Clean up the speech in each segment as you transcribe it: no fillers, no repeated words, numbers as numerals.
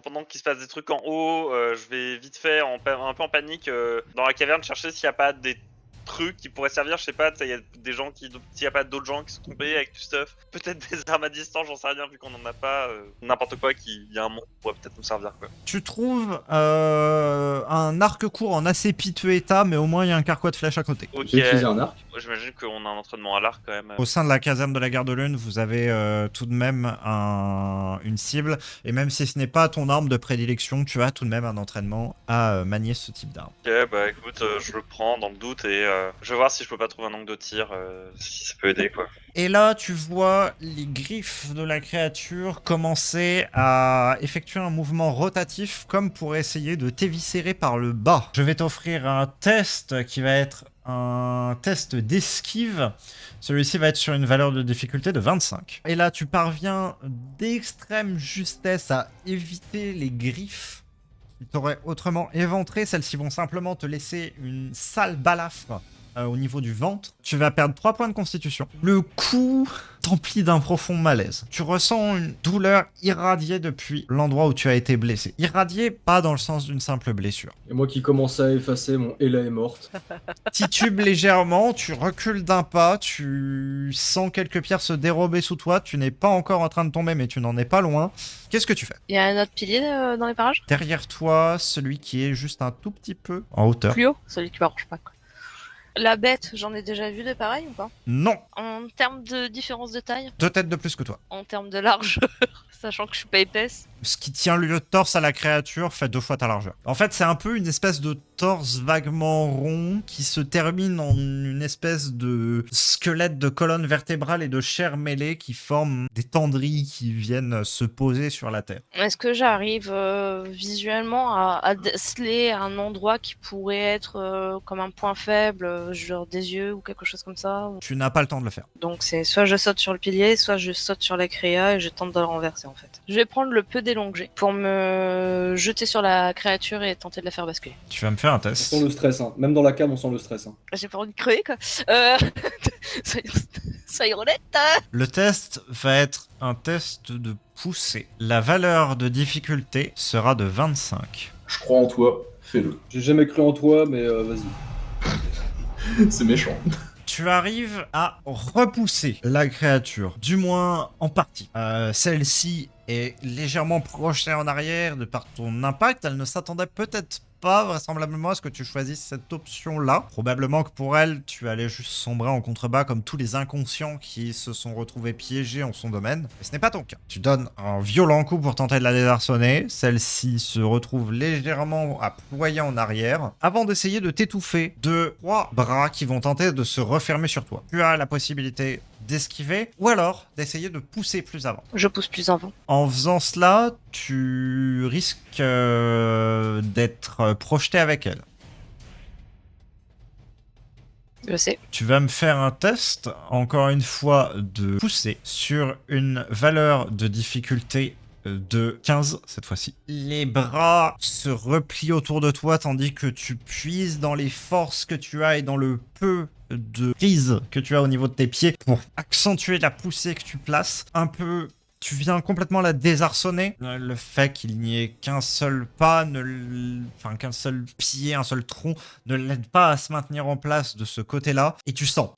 pendant qu'il se passe des trucs en haut, je vais vite fait un peu en panique, dans la caverne chercher s'il y a pas des trucs qui pourraient servir. Je sais pas, tu sais, il y a des gens s'il y a pas d'autres gens qui sont tombés avec du stuff. Peut-être des armes à distance, j'en sais rien vu qu'on en a pas, n'importe quoi il y a un monde qui pourrait peut-être nous servir, quoi. Tu trouves un arc court en assez piteux état, mais au moins il y a un carquois de flèches à côté. OK. J'ai utilisé un arc. J'imagine qu'on a un entraînement à l'arc quand même. Au sein de la caserne de la Garde de Lune, vous avez tout de même une cible, et même si ce n'est pas ton arme de prédilection, tu as tout de même un entraînement à manier ce type d'arme. OK, bah écoute, je le prends dans le doute et je vais voir si je peux pas trouver un angle de tir, si ça peut aider, quoi. Et là, tu vois les griffes de la créature commencer à effectuer un mouvement rotatif comme pour essayer de t'éviscérer par le bas. Je vais t'offrir un test qui va être un test d'esquive. Celui-ci va être sur une valeur de difficulté de 25. Et là, tu parviens d'extrême justesse à éviter les griffes qui t'auraient autrement éventré. Celles-ci vont simplement te laisser une sale balafre au niveau du ventre. Tu vas perdre 3 points de constitution. Le coup t'emplit d'un profond malaise. Tu ressens une douleur irradiée depuis l'endroit où tu as été blessé. Irradiée, pas dans le sens d'une simple blessure. Et moi qui commençais à effacer, mon Ella est morte. Titube légèrement, tu recules d'un pas, tu sens quelques pierres se dérober sous toi, tu n'es pas encore en train de tomber, mais tu n'en es pas loin. Qu'est-ce que tu fais? Il y a un autre pilier dans les parages? Derrière toi, celui qui est juste un tout petit peu en hauteur. Plus haut? Celui qui m'arrange pas, quoi. La bête, j'en ai déjà vu de pareil ou pas? Non, En termes de différence de taille? 2 têtes de plus que toi. En termes de largeur? Sachant que je suis pas épaisse. Ce qui tient le torse à la créature fait 2 fois ta largeur. En fait, c'est un peu une espèce de torse vaguement rond qui se termine en une espèce de squelette de colonne vertébrale et de chair mêlée qui forment des tendrilles qui viennent se poser sur la terre. Est-ce que j'arrive visuellement à déceler un endroit qui pourrait être comme un point faible, genre des yeux ou quelque chose comme ça? Tu n'as pas le temps de le faire. Donc c'est soit je saute sur le pilier, soit je saute sur la créa et je tente de la renverser en fait. Je vais prendre le peu d'élan que j'ai pour me jeter sur la créature et tenter de la faire basculer. Tu vas me faire un On test. sent le stress, hein. Même dans la cam, on sent le stress. Hein. J'ai pas envie de crever quoi. Soyons honnêtes. Le test va être un test de poussée. La valeur de difficulté sera de 25. Je crois en toi, fais-le. J'ai jamais cru en toi, mais vas-y. C'est méchant. Tu arrives à repousser la créature, du moins en partie. Celle-ci est légèrement projetée en arrière de par ton impact. Elle ne s'attendait peut-être pas vraisemblablement à ce que tu choisisses cette option-là. Probablement que pour elle, tu allais juste sombrer en contrebas comme tous les inconscients qui se sont retrouvés piégés en son domaine. Mais ce n'est pas ton cas. Tu donnes un violent coup pour tenter de la désarçonner. Celle-ci se retrouve légèrement à ployer en arrière avant d'essayer de t'étouffer de 3 bras qui vont tenter de se refermer sur toi. Tu as la possibilité d'esquiver ou alors d'essayer de pousser plus avant. Je pousse plus avant. En faisant cela, tu risques d'être projeté avec elle. Je sais. Tu vas me faire un test, encore une fois, de pousser sur une valeur de difficulté de 15 cette fois-ci. Les bras se replient autour de toi tandis que tu puises dans les forces que tu as et dans le peu de prise que tu as au niveau de tes pieds pour accentuer la poussée que tu places. Un peu, tu viens complètement la désarçonner. Le fait qu'il n'y ait qu'un seul pas, qu'un seul pied, un seul tronc, ne l'aide pas à se maintenir en place de ce côté-là. Et tu sens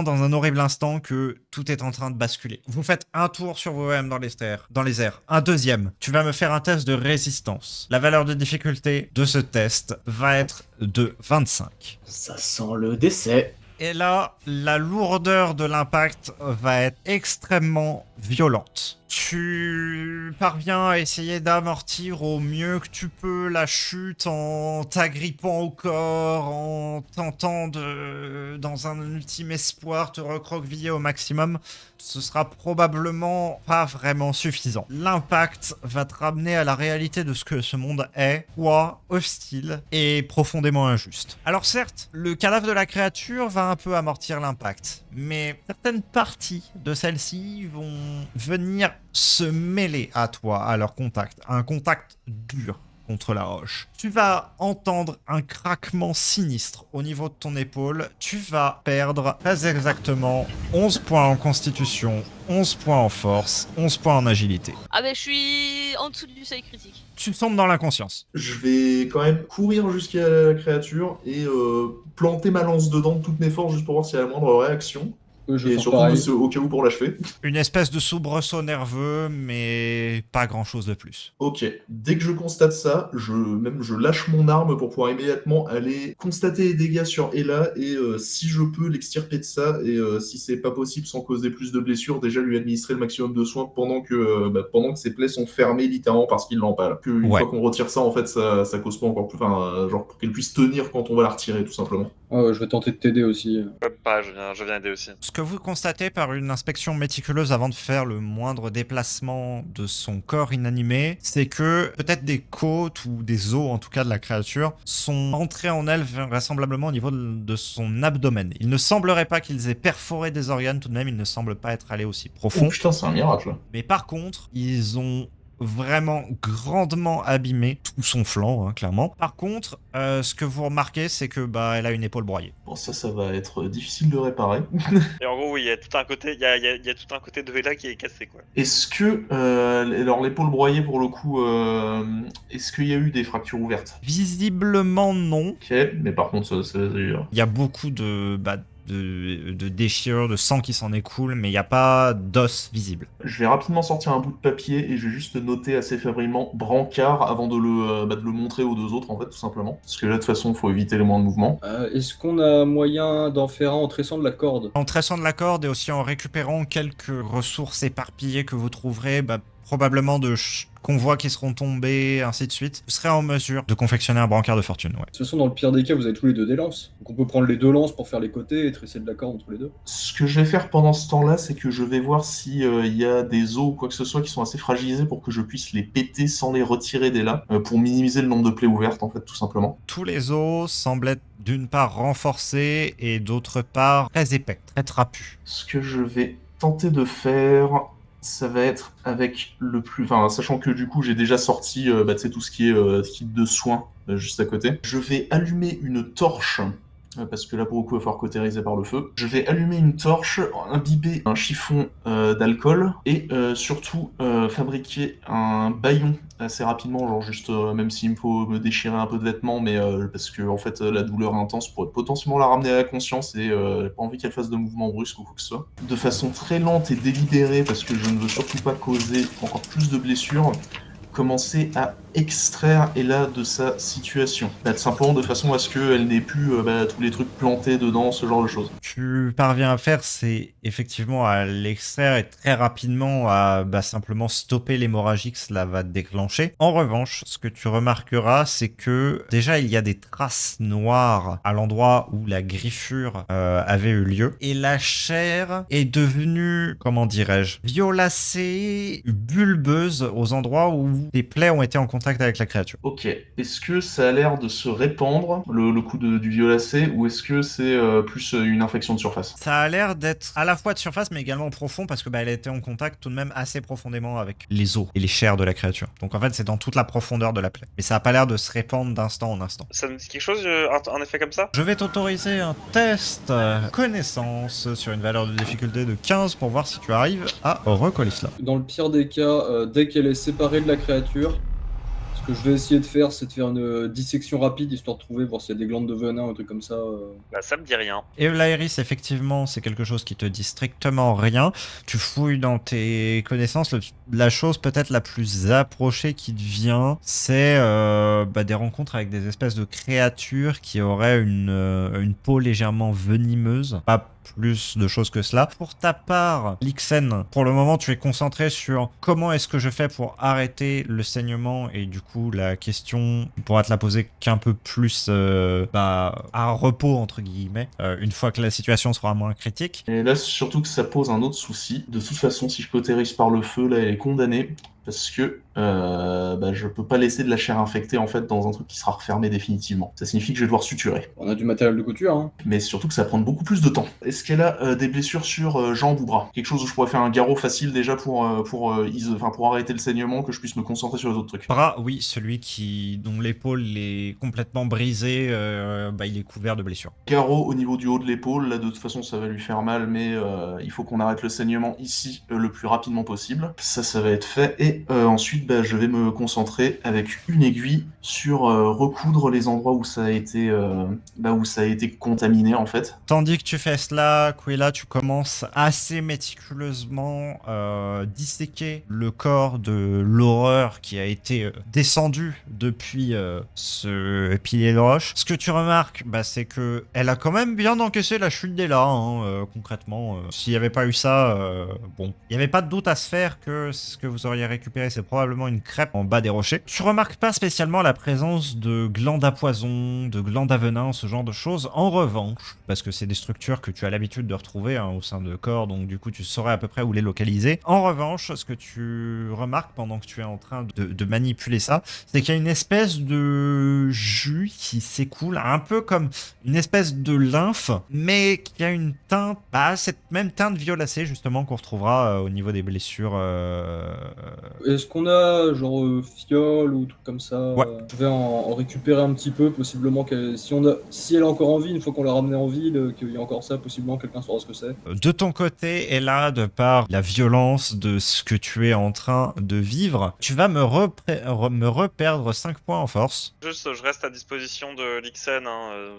dans un horrible instant que tout est en train de basculer. Vous faites un tour sur vous-même dans les airs. Un deuxième. Tu vas me faire un test de résistance. La valeur de difficulté de ce test va être de 25. Ça sent le décès. Et là, la lourdeur de l'impact va être extrêmement violente. Tu parviens à essayer d'amortir au mieux que tu peux la chute en t'agrippant au corps, en tentant dans un ultime espoir, te recroqueviller au maximum. Ce sera probablement pas vraiment suffisant. L'impact va te ramener à la réalité de ce que ce monde est, froid, hostile et profondément injuste. Alors certes, le cadavre de la créature va un peu amortir l'impact, mais certaines parties de celle-ci vont venir se mêler à toi, à leur contact. Un contact dur contre la roche. Tu vas entendre un craquement sinistre au niveau de ton épaule. Tu vas perdre très exactement 11 points en constitution, 11 points en force, 11 points en agilité. Ah ben je suis en dessous du seuil critique. Tu tombes dans l'inconscience. Je vais quand même courir jusqu'à la créature et planter ma lance dedans de toutes mes forces juste pour voir s'il y a la moindre réaction. Je Et sens surtout pareil. au cas où pour l'achever. Une espèce de soubresaut nerveux, mais pas grand-chose de plus. Ok, dès que je constate ça, je lâche mon arme pour pouvoir immédiatement aller constater les dégâts sur Ella et si je peux l'extirper de ça et si c'est pas possible sans causer plus de blessures, déjà lui administrer le maximum de soins pendant que ses plaies sont fermées littéralement parce qu'il l'empale. Une Ouais. fois qu'on retire ça, en fait, ça cause pas encore plus, genre pour qu'elle puisse tenir quand on va la retirer tout simplement. Ouais, je vais tenter de t'aider aussi. Ouais, pareil, je viens aider aussi. Ce que vous constatez par une inspection méticuleuse avant de faire le moindre déplacement de son corps inanimé, c'est que peut-être des côtes ou des os, en tout cas de la créature, sont entrés en elle vraisemblablement au niveau de son abdomen. Il ne semblerait pas qu'ils aient perforé des organes, tout de même, il ne semble pas être allé aussi profond. Oh putain, c'est un miracle. Mais par contre, ils ont vraiment grandement abîmé tout son flanc, hein, clairement. Par contre, ce que vous remarquez, c'est que elle a une épaule broyée. Bon, ça va être difficile de réparer. Et en gros, oui, il y a tout un côté, il y a tout un côté de Ella qui est cassé, quoi. Est-ce que, alors l'épaule broyée pour le coup, est-ce qu'il y a eu des fractures ouvertes? Visiblement non. Ok, mais par contre, Il y a beaucoup de déchirures, de sang qui s'en écoule, mais il n'y a pas d'os visible. je vais rapidement sortir un bout de papier et je vais juste noter assez faiblement brancard avant de le montrer aux deux autres, en fait, tout simplement. Parce que là, de toute façon, il faut éviter les moindres mouvements. Est-ce qu'on a moyen d'en faire un en tressant de la corde? En tressant de la corde et aussi en récupérant quelques ressources éparpillées que vous trouverez, probablement de convois qui seront tombés, ainsi de suite, vous serez en mesure de confectionner un brancard de fortune, ouais. De toute façon, dans le pire des cas, vous avez tous les deux des lances. Donc on peut prendre les deux lances pour faire les côtés et tresser de la corde entre les deux. Ce que je vais faire pendant ce temps-là, c'est que je vais voir si il y a des os ou quoi que ce soit qui sont assez fragilisés pour que je puisse les péter sans les retirer dès là, pour minimiser le nombre de plaies ouvertes, en fait, tout simplement. Tous les os semblent être d'une part renforcés et d'autre part très épais, très trapus. Ce que je vais tenter de faire, ça va être avec le plus... Enfin, sachant que du coup, j'ai déjà sorti tu sais, tout ce qui est kit de soins juste à côté. Je vais allumer une torche, parce que là, pour le coup, il va falloir cautériser par le feu. Je vais allumer une torche, imbiber un chiffon d'alcool et surtout fabriquer un bâillon assez rapidement, genre juste, même s'il me faut me déchirer un peu de vêtements, mais parce que en fait, la douleur intense pourrait potentiellement la ramener à la conscience et j'ai pas envie qu'elle fasse de mouvements brusques ou quoi que ce soit. De façon très lente et délibérée, parce que je ne veux surtout pas causer encore plus de blessures, commencer à extraire Ella de sa situation. Tout simplement de façon à ce qu'elle n'ait plus tous les trucs plantés dedans, ce genre de choses. Tu parviens à faire, c'est effectivement à l'extraire et très rapidement à simplement stopper l'hémorragie que cela va déclencher. En revanche, ce que tu remarqueras, c'est que déjà il y a des traces noires à l'endroit où la griffure avait eu lieu et la chair est devenue, comment dirais-je, violacée, bulbeuse aux endroits où les plaies ont été en contact avec la créature. Ok, est-ce que ça a l'air de se répandre, le coup du violacé, ou est-ce que c'est plus une infection de surface? Ça a l'air d'être à la fois de surface mais également profond parce que elle a été en contact tout de même assez profondément avec les os et les chairs de la créature. Donc en fait c'est dans toute la profondeur de la plaie. Mais ça a pas l'air de se répandre d'instant en instant. Ça me dit quelque chose, un effet comme ça? Je vais t'autoriser un test connaissance sur une valeur de difficulté de 15 pour voir si tu arrives à recoller cela. Dans le pire des cas, dès qu'elle est séparée de la créature, ce que je vais essayer de faire, c'est de faire une dissection rapide, histoire de trouver, voir s'il y a des glandes de venin, un truc comme ça. Bah ça me dit rien. Et l'Aéris, effectivement, c'est quelque chose qui te dit strictement rien. Tu fouilles dans tes connaissances. La chose peut-être la plus approchée qui te vient, c'est des rencontres avec des espèces de créatures qui auraient une peau légèrement venimeuse. Pas plus de choses que cela. Pour ta part, Lixen, pour le moment, tu es concentré sur comment est-ce que je fais pour arrêter le saignement et du coup, la question pourra te la poser qu'un peu plus à repos, entre guillemets, une fois que la situation sera moins critique. Et là, surtout que ça pose un autre souci. De toute façon, si je cautérise par le feu, là, elle est condamnée. parce que je peux pas laisser de la chair infectée en fait dans un truc qui sera refermé définitivement. Ça signifie que je vais devoir suturer. On a du matériel de couture, hein. Mais surtout que ça va prendre beaucoup plus de temps. Est-ce qu'elle a des blessures sur jambes ou bras? Quelque chose où je pourrais faire un garrot facile déjà pour arrêter le saignement, que je puisse me concentrer sur les autres trucs. Bras, oui, celui dont l'épaule est complètement brisée, il est couvert de blessures. Garrot au niveau du haut de l'épaule, là de toute façon ça va lui faire mal, mais il faut qu'on arrête le saignement ici le plus rapidement possible. Ça va être fait. Et ensuite, je vais me concentrer avec une aiguille sur recoudre les endroits où ça a été contaminé en fait. Tandis que tu fais cela, Quilla, tu commences assez méticuleusement disséquer le corps de l'horreur qui a été descendu depuis ce pilier de roche. Ce que tu remarques, c'est que elle a quand même bien encaissé la chute d'Ella, concrètement. S'il n'y avait pas eu ça, il n'y avait pas de doute à se faire que ce que vous auriez récupéré, c'est probablement une crêpe en bas des rochers. Tu remarques pas spécialement la présence de glandes à poison, de glandes à venin, ce genre de choses. En revanche, parce que c'est des structures que tu as l'habitude de retrouver au sein de corps, donc du coup tu saurais à peu près où les localiser. En revanche, ce que tu remarques pendant que tu es en train de manipuler ça, c'est qu'il y a une espèce de jus qui s'écoule, un peu comme une espèce de lymphe, mais qui a une teinte, cette même teinte violacée justement qu'on retrouvera au niveau des blessures. Est-ce qu'on a genre fiole ou truc comme ça? Ouais. Je vais en récupérer un petit peu, possiblement si elle est encore en vie, une fois qu'on l'a ramenée en ville, qu'il y a encore ça, possiblement quelqu'un saura ce que c'est. De ton côté, et là, de par la violence de ce que tu es en train de vivre, tu vas me reperdre 5 points en force. Juste, je reste à disposition de Lixen,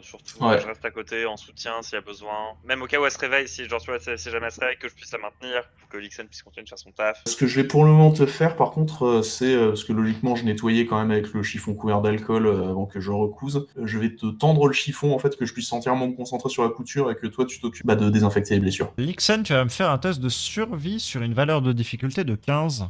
surtout, Ouais. je reste à côté en soutien s'il y a besoin. Même au cas où elle se réveille, si jamais elle se réveille, que je puisse la maintenir, pour que Lixen puisse continuer de faire son taf. Ce que je vais pour le moment te faire, par contre, c'est parce que logiquement je nettoyais quand même avec le chiffon couvert d'alcool avant que je recouse. Je vais te tendre le chiffon en fait, que je puisse entièrement me concentrer sur la couture et que toi tu t'occupes de désinfecter les blessures. Lixen, tu vas me faire un test de survie sur une valeur de difficulté de 15.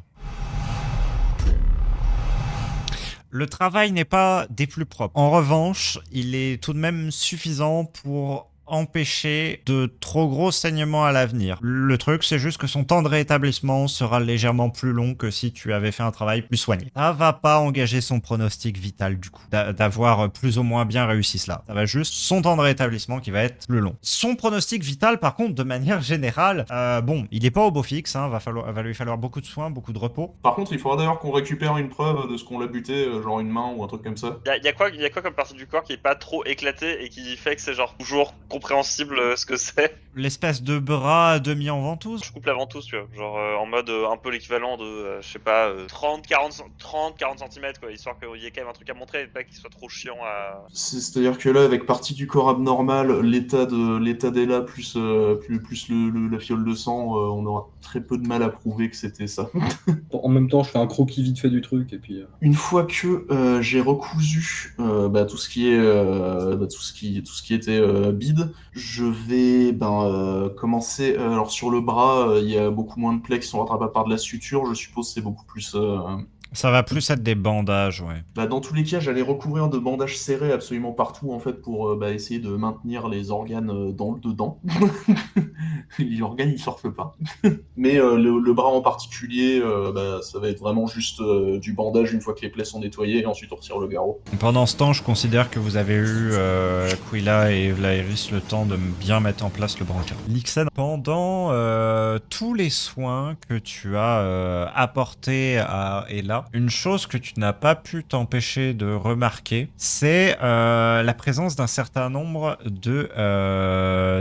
Le travail n'est pas des plus propres. En revanche, il est tout de même suffisant pour empêcher de trop gros saignements à l'avenir. Le truc, c'est juste que son temps de rétablissement sera légèrement plus long que si tu avais fait un travail plus soigné. Ça va pas engager son pronostic vital du coup, d'avoir plus ou moins bien réussi cela. Ça va juste son temps de rétablissement qui va être plus long. Son pronostic vital, par contre, de manière générale, il est pas au beau fixe, va lui falloir beaucoup de soins, beaucoup de repos. Par contre, il faudra d'ailleurs qu'on récupère une preuve de ce qu'on l'a buté, genre une main ou un truc comme ça. Y a quoi comme partie du corps qui est pas trop éclatée et qui fait que c'est genre toujours compréhensible ce que c'est? L'espèce de bras demi en ventouse. Je coupe la ventouse, tu vois, genre en mode un peu l'équivalent de, 30-40 cm, quoi, histoire qu'il y ait quand même un truc à montrer et pas qu'il soit trop chiant à... C'est-à-dire que là, avec partie du corps abnormal, l'état d'Ella plus la fiole de sang, on aura très peu de mal à prouver que c'était ça. En même temps, je fais un croquis vite fait du truc, et puis... Une fois que j'ai recousu tout ce qui était bide, je vais commencer. Alors sur le bras, il y a beaucoup moins de plaies qui sont rattrapables par de la suture. Je suppose que c'est beaucoup plus. Ça va plus être des bandages, ouais. Dans tous les cas, j'allais recouvrir de bandages serrés absolument partout en fait pour essayer de maintenir les organes dedans. Les organes ils sortent pas. Mais le bras en particulier, ça va être vraiment juste du bandage une fois que les plaies sont nettoyées et ensuite on retire le garrot. Pendant ce temps, je considère que vous avez eu, Quilla et Vlaeris, le temps de bien mettre en place le brancard. Lixen, pendant tous les soins que tu as apportés à Ella, une chose que tu n'as pas pu t'empêcher de remarquer, c'est la présence d'un certain nombre de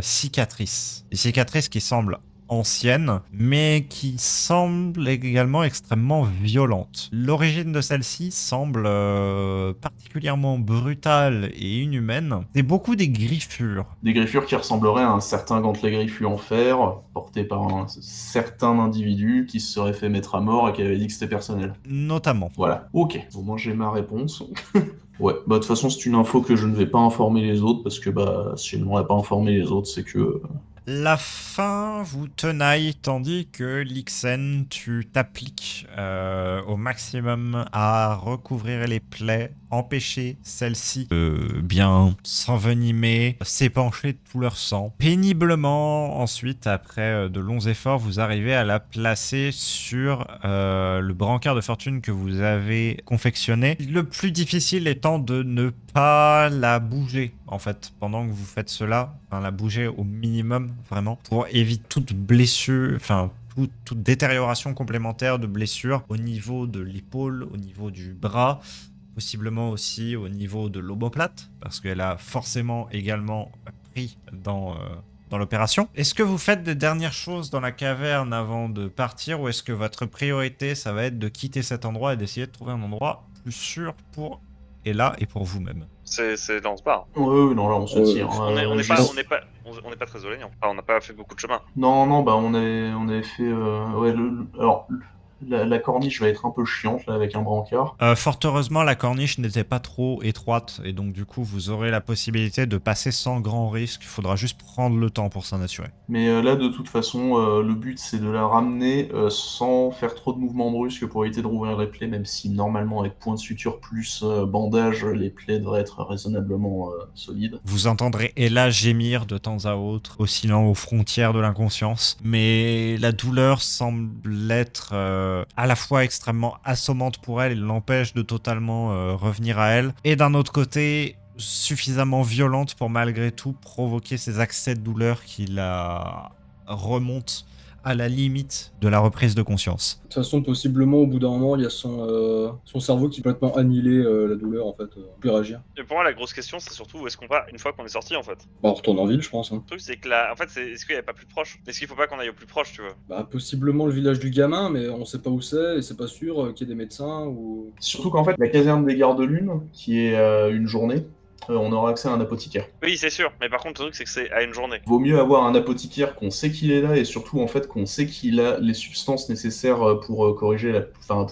cicatrices. Des cicatrices qui semblent anciennes, mais qui semblent également extrêmement violentes. L'origine de celle-ci semble particulièrement brutale et inhumaine. C'est beaucoup des griffures. Des griffures qui ressembleraient à un certain gantelet griffu en fer, porté par un certain individu qui se serait fait mettre à mort et qui avait dit que c'était personnel. Notamment. Voilà. Ok. Au moins j'ai ma réponse. Ouais. De toute façon, c'est une info que je ne vais pas informer les autres, parce que si je ne m'aurais pas informé les autres, c'est que... La faim vous tenaille, tandis que Lixen, tu t'appliques au maximum à recouvrir les plaies empêcher celle-ci de bien s'envenimer, s'épancher de tout leur sang. Péniblement, ensuite, après de longs efforts, vous arrivez à la placer sur le brancard de fortune que vous avez confectionné. Le plus difficile étant de ne pas la bouger, en fait, pendant que vous faites cela. Enfin, la bouger au minimum, vraiment, pour éviter toute blessure, enfin, toute détérioration complémentaire de blessures au niveau de l'épaule, au niveau du bras, possiblement aussi au niveau de l'omoplate, parce qu'elle a forcément également pris dans l'opération. Est-ce que vous faites des dernières choses dans la caverne avant de partir, ou est-ce que votre priorité, ça va être de quitter cet endroit et d'essayer de trouver un endroit plus sûr pour Ella et pour vous-même? C'est dans ce bar. Ouais, non, là, on se tire. On n'est juste- pas très éloigné. Enfin, on n'a pas fait beaucoup de chemin. Non, bah, on avait fait... ouais, alors, la corniche va être un peu chiante, là, avec un brancard. Fort heureusement, la corniche n'était pas trop étroite, et donc du coup, vous aurez la possibilité de passer sans grand risque. Il faudra juste prendre le temps pour s'en assurer. Mais là, de toute façon, le but, c'est de la ramener sans faire trop de mouvements brusques pour éviter de rouvrir les plaies, même si normalement, avec point de suture plus bandage, les plaies devraient être raisonnablement solides. Vous entendrez Ella gémir de temps à autre, oscillant aux frontières de l'inconscience, mais la douleur semble être à la fois extrêmement assommante pour elle et l'empêche de totalement revenir à elle, et d'un autre côté suffisamment violente pour malgré tout provoquer ces accès de douleur qui la remontent à la limite de la reprise de conscience. De toute façon, possiblement, au bout d'un moment, il y a son cerveau qui peut complètement annihiler la douleur, en fait, plus réagir. Et pour moi, la grosse question, c'est surtout où est-ce qu'on va une fois qu'on est sorti, en fait. Bah, on retourne en ville, je pense. Hein. Le truc, c'est que là, en fait, est-ce qu'il n'y a pas plus proche? Est-ce qu'il faut pas qu'on aille au plus proche, tu vois? Bah, possiblement le village du gamin, mais on sait pas où c'est, et c'est pas sûr qu'il y ait des médecins ou. Surtout qu'en fait, la caserne des Gardes-Lunes, qui est une journée, on aura accès à un apothicaire. Oui, c'est sûr. Mais par contre, le truc, c'est que c'est à une journée. Vaut mieux avoir un apothicaire qu'on sait qu'il est là et surtout en fait qu'on sait qu'il a les substances nécessaires pour corriger la plupart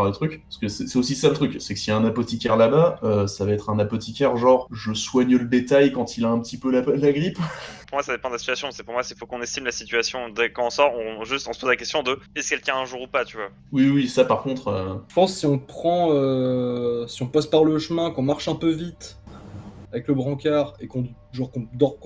des trucs. Parce que c'est aussi ça le truc, c'est que s'il y a un apothicaire là-bas, ça va être un apothicaire genre je soigne le bétail quand il a un petit peu la grippe. Pour moi, ça dépend de la situation. C'est pour moi, il faut qu'on estime la situation. Quand on sort, on se pose la question de est-ce quelqu'un un jour ou pas, tu vois. Oui, ça par contre. Je pense que si on passe par le chemin, qu'on marche un peu vite avec le brancard et qu'on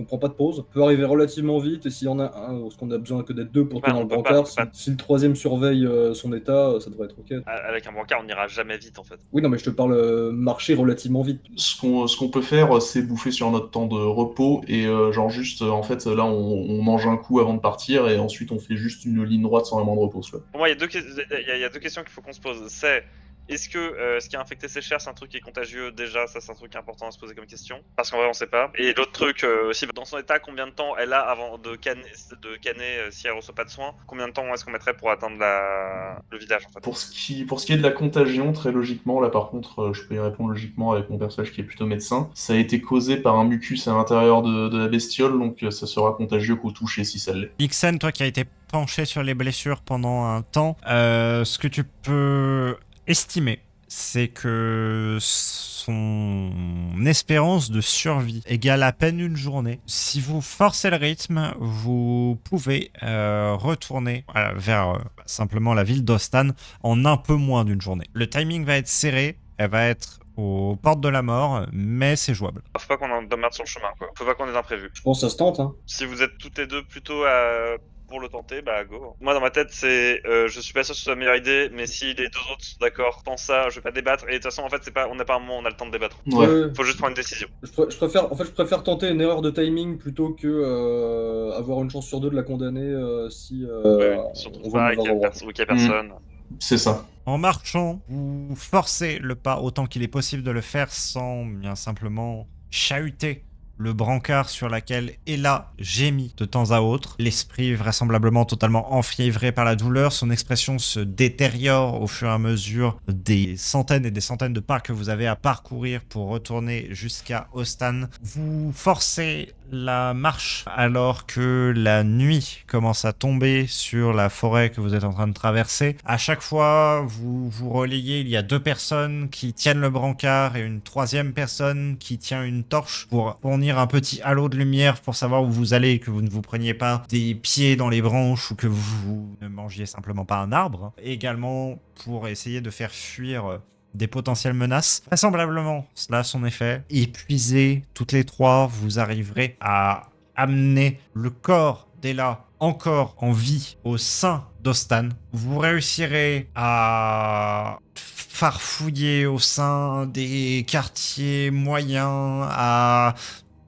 prend pas de pause, on peut arriver relativement vite, et s'il y en a un, parce qu'on a besoin que d'être deux pour tenir le brancard, si le troisième surveille son état, ça devrait être ok. Avec un brancard, on n'ira jamais vite, en fait. Oui, non, mais je te parle marcher relativement vite. Ce qu'on peut faire, c'est bouffer sur notre temps de repos et genre juste, en fait, là, on mange un coup avant de partir et ensuite on fait juste une ligne droite sans vraiment de repos. Quoi. Pour moi, il y a deux questions qu'il faut qu'on se pose. C'est est-ce que ce qui a infecté ses chairs, c'est un truc qui est contagieux? Déjà, ça, c'est un truc important à se poser comme question. Parce qu'en vrai, on sait pas. Et l'autre truc aussi, dans son état, combien de temps elle a avant de canner si elle reçoit pas de soins? Combien de temps est-ce qu'on mettrait pour atteindre le village, en fait? Pour ce qui est de la contagion, très logiquement, là par contre, je peux y répondre logiquement avec mon personnage qui est plutôt médecin. Ça a été causé par un mucus à l'intérieur de la bestiole, donc ça sera contagieux qu'au toucher si ça l'est. Ixen, toi qui as été penché sur les blessures pendant un temps, ce que tu peux estimer, c'est que son espérance de survie égale à peine une journée. Si vous forcez le rythme, vous pouvez retourner vers simplement la ville d'Ostan en un peu moins d'une journée. Le timing va être serré, elle va être aux portes de la mort, mais c'est jouable. Faut pas qu'on en merde sur le chemin, quoi. Faut pas qu'on ait d'imprévu. Je pense que ça se tente, hein. Si vous êtes toutes les deux plutôt pour le tenter, bah go. Moi dans ma tête c'est je suis pas sûr que ce soit la meilleure idée, mais si les deux autres sont d'accord, pense ça, je vais pas débattre. Et de toute façon en fait on n'a pas un moment, on a le temps de débattre. Ouais. Faut juste prendre une décision. Je préfère tenter une erreur de timing plutôt que avoir une chance sur deux de la condamner si Surtout on pas va qu'il y a personne. C'est ça. En marchant, vous forcez le pas autant qu'il est possible de le faire sans bien simplement chahuter le brancard sur laquelle Ella gémit de temps à autre. L'esprit vraisemblablement totalement enfiévré par la douleur, son expression se détériore au fur et à mesure des centaines et des centaines de pas que vous avez à parcourir pour retourner jusqu'à Ostan. Vous forcez la marche alors que la nuit commence à tomber sur la forêt que vous êtes en train de traverser. À chaque fois, vous vous relayez, il y a deux personnes qui tiennent le brancard et une troisième personne qui tient une torche pour fournir un petit halo de lumière pour savoir où vous allez et que vous ne vous preniez pas des pieds dans les branches ou que vous ne mangiez simplement pas un arbre. Et également pour essayer de faire fuir des potentielles menaces. Vraisemblablement, cela a son effet. Épuisés toutes les trois, vous arriverez à amener le corps d'Ella encore en vie au sein d'Ostan. Vous réussirez à farfouiller au sein des quartiers moyens, à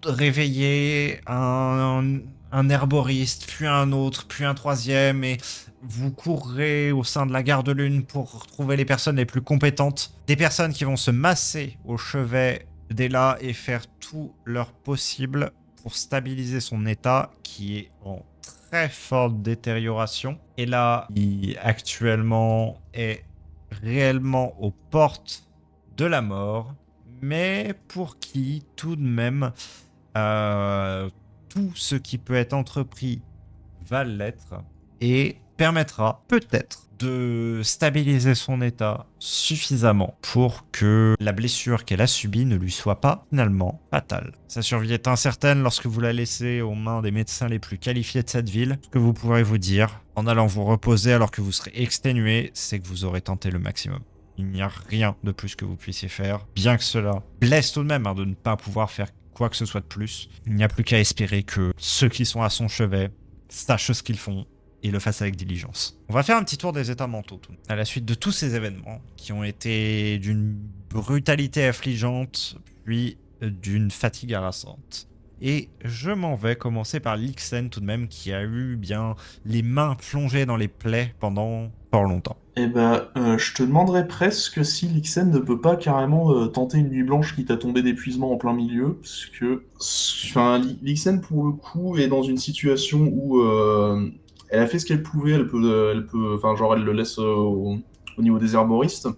réveiller un herboriste, puis un autre, puis un troisième, et vous courrez au sein de la Garde Lune pour trouver les personnes les plus compétentes, des personnes qui vont se masser au chevet d'Ella et faire tout leur possible pour stabiliser son état qui est en très forte détérioration. Ella, qui actuellement est réellement aux portes de la mort, mais pour qui tout de même tout ce qui peut être entrepris va l'être et permettra peut-être de stabiliser son état suffisamment pour que la blessure qu'elle a subie ne lui soit pas finalement fatale. Sa survie est incertaine lorsque vous la laissez aux mains des médecins les plus qualifiés de cette ville. Ce que vous pourrez vous dire en allant vous reposer alors que vous serez exténué, c'est que vous aurez tenté le maximum. Il n'y a rien de plus que vous puissiez faire, bien que cela blesse tout de même de ne pas pouvoir faire quoi que ce soit de plus. Il n'y a plus qu'à espérer que ceux qui sont à son chevet sachent ce qu'ils font et le fassent avec diligence. On va faire un petit tour des états mentaux à la suite de tous ces événements qui ont été d'une brutalité affligeante puis d'une fatigue harassante. Et je m'en vais commencer par Lixen tout de même qui a eu bien les mains plongées dans les plaies pendant fort longtemps. Eh ben, je te demanderais presque si Lixen ne peut pas carrément tenter une nuit blanche qui t'a tombé d'épuisement en plein milieu, parce que, enfin, Lixen pour le coup est dans une situation où elle a fait ce qu'elle pouvait, elle peut, enfin, genre elle le laisse au niveau des herboristes,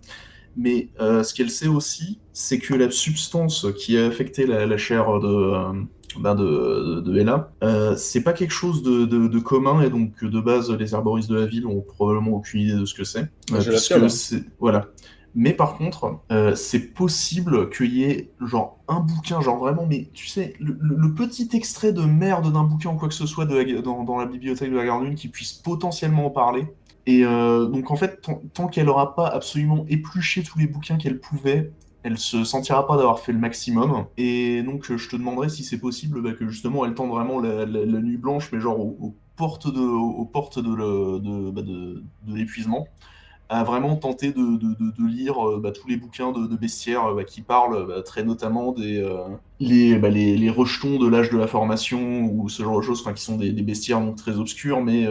mais ce qu'elle sait aussi, c'est que la substance qui a affecté la chair de Ella, c'est pas quelque chose de commun, et donc de base les herboristes de la ville ont probablement aucune idée de ce que c'est. J'ai la fiole, hein. Voilà. Mais par contre, c'est possible qu'il y ait genre un bouquin, genre vraiment, mais tu sais, le petit extrait de merde d'un bouquin ou quoi que ce soit dans la bibliothèque de la Garde Lune qui puisse potentiellement en parler. Et donc en fait, tant qu'elle aura pas absolument épluché tous les bouquins qu'elle pouvait, elle se sentira pas d'avoir fait le maximum. Et donc je te demanderais si c'est possible que justement elle tente vraiment la nuit blanche, mais genre aux portes de l'épuisement, à vraiment tenter de lire tous les bouquins de bestiaires qui parlent très notamment les rejetons de l'âge de la formation ou ce genre de choses, qui sont des bestiaires donc très obscurs, mais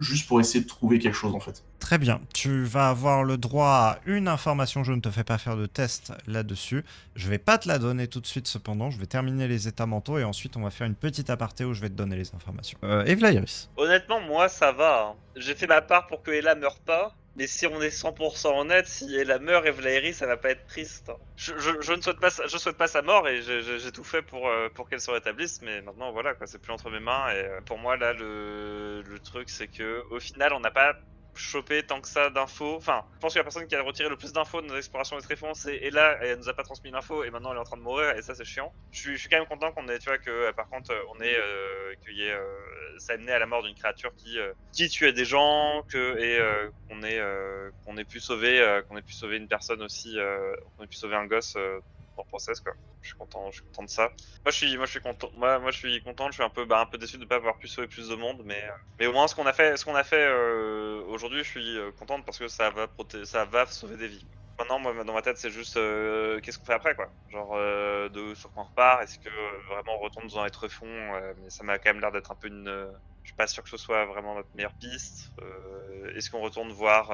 juste pour essayer de trouver quelque chose en fait. Très bien, tu vas avoir le droit à une information, je ne te fais pas faire de test là-dessus. Je vais pas te la donner tout de suite cependant, je vais terminer les états mentaux et ensuite on va faire une petite aparté où je vais te donner les informations. Evla Iris. Honnêtement, moi ça va. Hein. J'ai fait ma part pour que Ella meure pas. Mais si on est 100% honnête, si Ella meurt et Vlairi, ça va pas être triste. Je ne souhaite pas sa mort et j'ai tout fait pour qu'elle se rétablisse, mais maintenant voilà quoi, c'est plus entre mes mains et pour moi là le truc c'est que au final on n'a pas chopé tant que ça d'infos. Enfin, je pense que la personne qui a retiré le plus d'infos de nos explorations des tréfonds, c'est Ella, et elle nous a pas transmis l'info et maintenant elle est en train de mourir et ça c'est chiant. Je suis quand même content qu'on ait, tu vois, que par contre on ait ça ait mené à la mort d'une créature qui tuait des gens, qu'on ait pu sauver une personne aussi, qu'on ait pu sauver un gosse pour process quoi. Je suis content de ça. Moi je suis content. Moi je suis content. Je suis un peu déçu de ne pas avoir pu sauver plus de monde, mais au moins ce qu'on a fait aujourd'hui, je suis contente parce que ça va sauver des vies. Maintenant, moi, dans ma tête, c'est juste qu'est-ce qu'on fait après, quoi. Genre, sur quoi on repart, est-ce que vraiment on retourne dans les tréfonds, mais ça m'a quand même l'air d'être un peu une. Je suis pas sûr que ce soit vraiment notre meilleure piste. Est-ce qu'on retourne voir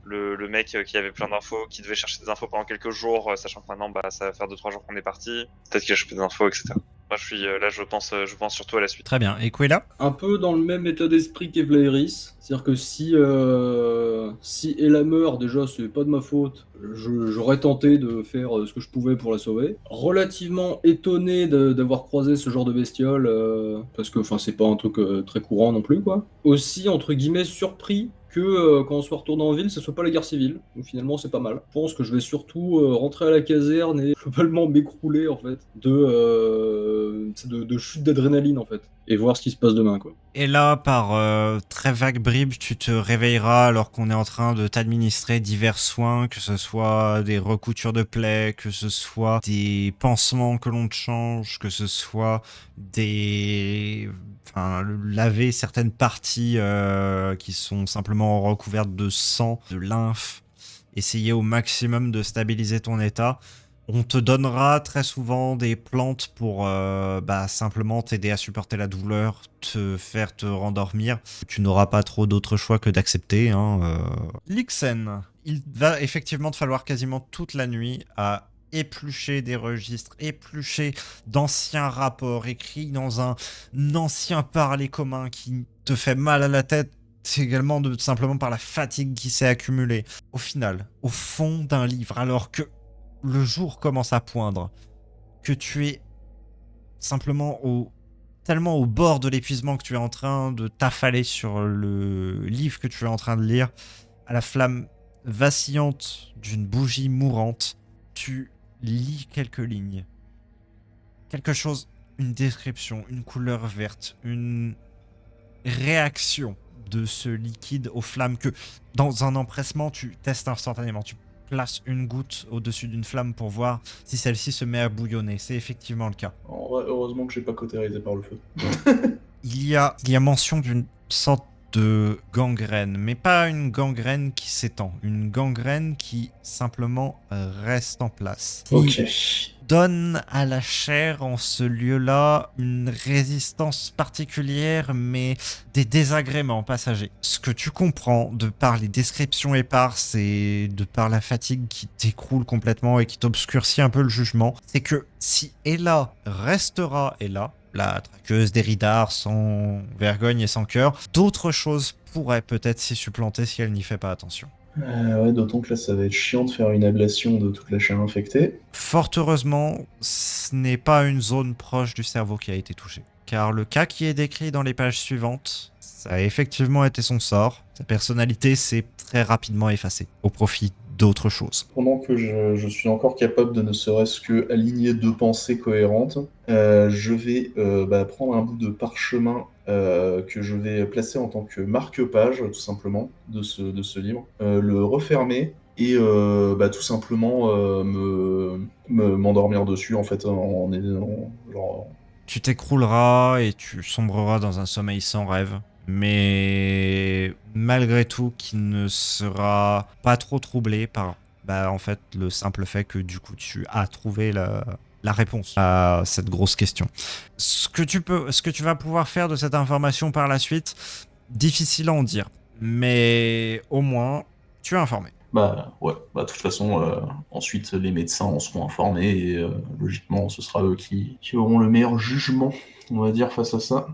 le mec qui avait plein d'infos, qui devait chercher des infos pendant quelques jours, sachant que maintenant, ça va faire 2-3 jours qu'on est parti. Peut-être qu'il a chopé des infos, etc. Moi, je suis là, je pense surtout à la suite. Très bien, et Quella? Un peu dans le même état d'esprit qu'Evlairis, c'est-à-dire que si Ella meurt, déjà c'est pas de ma faute, j'aurais tenté de faire ce que je pouvais pour la sauver. Relativement étonné d'avoir croisé ce genre de bestiole, parce que c'est pas un truc très courant non plus quoi. Aussi entre guillemets surpris que quand on soit retourné en ville, ce soit pas la guerre civile. Donc finalement, c'est pas mal. Je pense que je vais surtout rentrer à la caserne et globalement m'écrouler en fait de chute d'adrénaline en fait, et voir ce qui se passe demain quoi. Et là, par très vague bribes, tu te réveilleras alors qu'on est en train de t'administrer divers soins, que ce soit des recoutures de plaies, que ce soit des pansements que l'on te change, que ce soit enfin, laver certaines parties qui sont simplement recouvertes de sang, de lymphe, essayer au maximum de stabiliser ton état. On te donnera très souvent des plantes pour simplement t'aider à supporter la douleur, te faire te rendormir. Tu n'auras pas trop d'autre choix que d'accepter. Lixen, il va effectivement te falloir quasiment toute la nuit à éplucher des registres, éplucher d'anciens rapports écrits dans un ancien parler commun qui te fait mal à la tête. C'est également simplement par la fatigue qui s'est accumulée. Au final, au fond d'un livre, alors que le jour commence à poindre, que tu es simplement tellement au bord de l'épuisement que tu es en train de t'affaler sur le livre que tu es en train de lire, à la flamme vacillante d'une bougie mourante, tu lis quelques lignes. Quelque chose, une description, une couleur verte, une réaction de ce liquide aux flammes que, dans un empressement, tu testes instantanément. Tu place une goutte au-dessus d'une flamme pour voir si celle-ci se met à bouillonner. C'est effectivement le cas. En vrai, heureusement que j'ai pas cautérisé par le feu. Il y a mention d'une sorte de gangrène, mais pas une gangrène qui s'étend, une gangrène qui simplement reste en place. Ok. Donne à la chair en ce lieu-là une résistance particulière, mais des désagréments passagers. Ce que tu comprends de par les descriptions éparses et de par la fatigue qui t'écroule complètement et qui t'obscurcit un peu le jugement, c'est que si Ella restera Ella, la traqueuse d'Eridar sans vergogne et sans cœur, d'autres choses pourraient peut-être s'y supplanter si elle n'y fait pas attention. Ouais, d'autant que là, ça va être chiant de faire une ablation de toute la chair infectée. Fort heureusement, ce n'est pas une zone proche du cerveau qui a été touchée. Car le cas qui est décrit dans les pages suivantes, ça a effectivement été son sort. Sa personnalité s'est très rapidement effacée, au profit d'autres choses. Pendant que je suis encore capable de ne serait-ce que aligner deux pensées cohérentes, je vais prendre un bout de parchemin que je vais placer en tant que marque-page, tout simplement, de ce livre, le refermer et tout simplement m'endormir dessus, en fait, genre... Tu t'écrouleras et tu sombreras dans un sommeil sans rêve, mais malgré tout qui ne sera pas trop troublé par en fait le simple fait que du coup tu as trouvé la réponse à cette grosse question. Ce que tu vas pouvoir faire de cette information par la suite, difficile à en dire, mais au moins tu es informé. Bah ouais, de toute façon, ensuite les médecins en seront informés et logiquement ce sera eux qui auront le meilleur jugement, on va dire, face à ça.